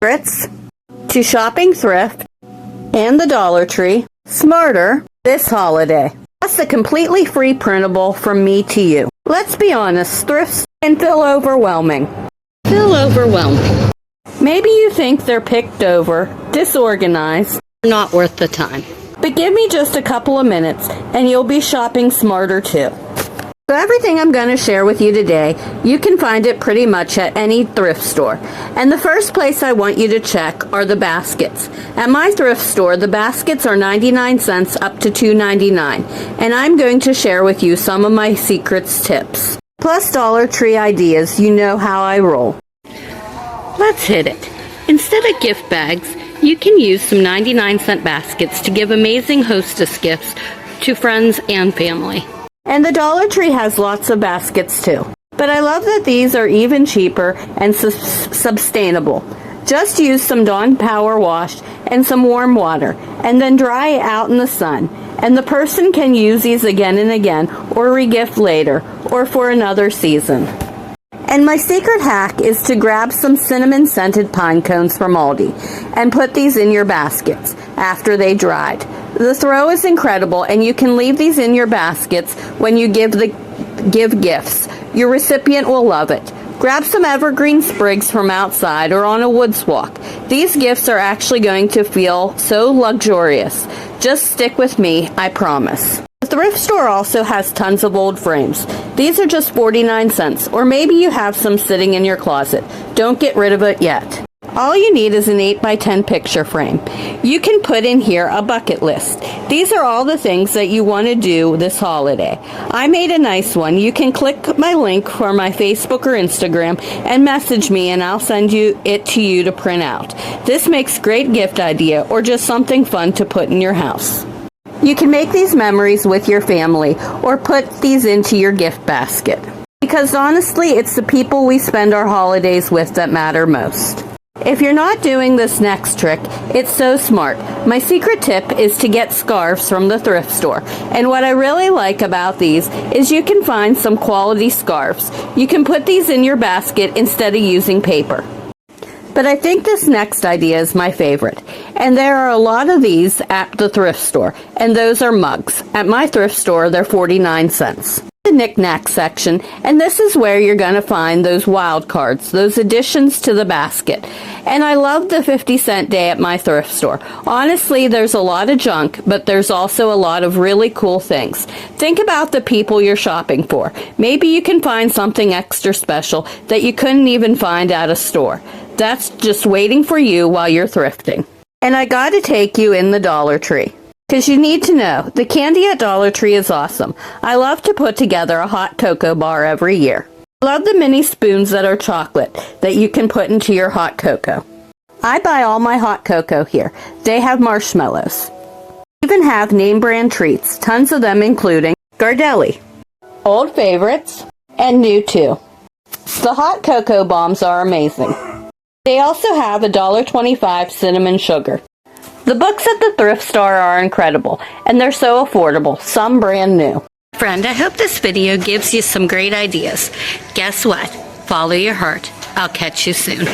secrets to shopping thrift and the Dollar Tree smarter this holiday. Plus a completely free printable from me to you. Let's be honest, thrifts can feel overwhelming. Maybe you think they're picked over, disorganized, not worth the time. But give me just a couple of minutes and you'll be shopping smarter too. So everything I'm going to share with you today, you can find it pretty much at any thrift store. And the first place I want you to check are the baskets. At my thrift store, the baskets are 99 cents up to $2.99. And I'm going to share with you some of my secrets tips. Plus Dollar Tree ideas, you know how I roll. Let's hit it. Instead of gift bags, you can use some 99-cent baskets to give amazing hostess gifts to friends and family. And the Dollar Tree has lots of baskets too. But I love that these are even cheaper and sustainable. Just use some Dawn Power Wash and some warm water, and then dry it out in the sun. And the person can use these again and again, or regift later, or for another season. And my secret hack is to grab some cinnamon-scented pine cones from Aldi and put these in your baskets after they dried. The throw is incredible, and you can leave these in your baskets when you give gifts. Your recipient will love it. Grab some evergreen sprigs from outside or on a woods walk. These gifts are actually going to feel so luxurious. Just stick with me, I promise. The thrift store also has tons of old frames. These are just 49 cents, or maybe you have some sitting in your closet. Don't get rid of it yet. All you need is an 8x10 picture frame. You can put in here a bucket list. These are all the things that you want to do this holiday. I made a nice one. You can click my link for my Facebook or Instagram and message me, and I'll send it to you to print out. This makes great gift idea or just something fun to put in your house. You can make these memories with your family or put these into your gift basket. Because honestly, it's the people we spend our holidays with that matter most. If you're not doing this next trick, it's so smart. My secret tip is to get scarves from the thrift store. And what I really like about these is you can find some quality scarves. You can put these in your basket instead of using paper. But I think this next idea is my favorite. And there are a lot of these at the thrift store. And those are mugs. At my thrift store, they're 49 cents. The knick-knack section, and this is where you're going to find those wild cards, those additions to the basket. And I love the 50-cent day at my thrift store. Honestly, there's a lot of junk, but there's also a lot of really cool things. Think about the people you're shopping for. Maybe you can find something extra special that you couldn't even find at a store. That's just waiting for you while you're thrifting. And I got to take you in the Dollar Tree. Because you need to know, the candy at Dollar Tree is awesome. I love to put together a hot cocoa bar every year. I love the mini spoons that are chocolate that you can put into your hot cocoa. I buy all my hot cocoa here. They have marshmallows. Even have name brand treats, tons of them including Gardelli, old favorites, and new too. The hot cocoa bombs are amazing. They also have a $1.25 cinnamon sugar. The books at the thrift store are incredible, and they're so affordable, some brand new. Friend, I hope this video gives you some great ideas. Guess what? Follow your heart. I'll catch you soon.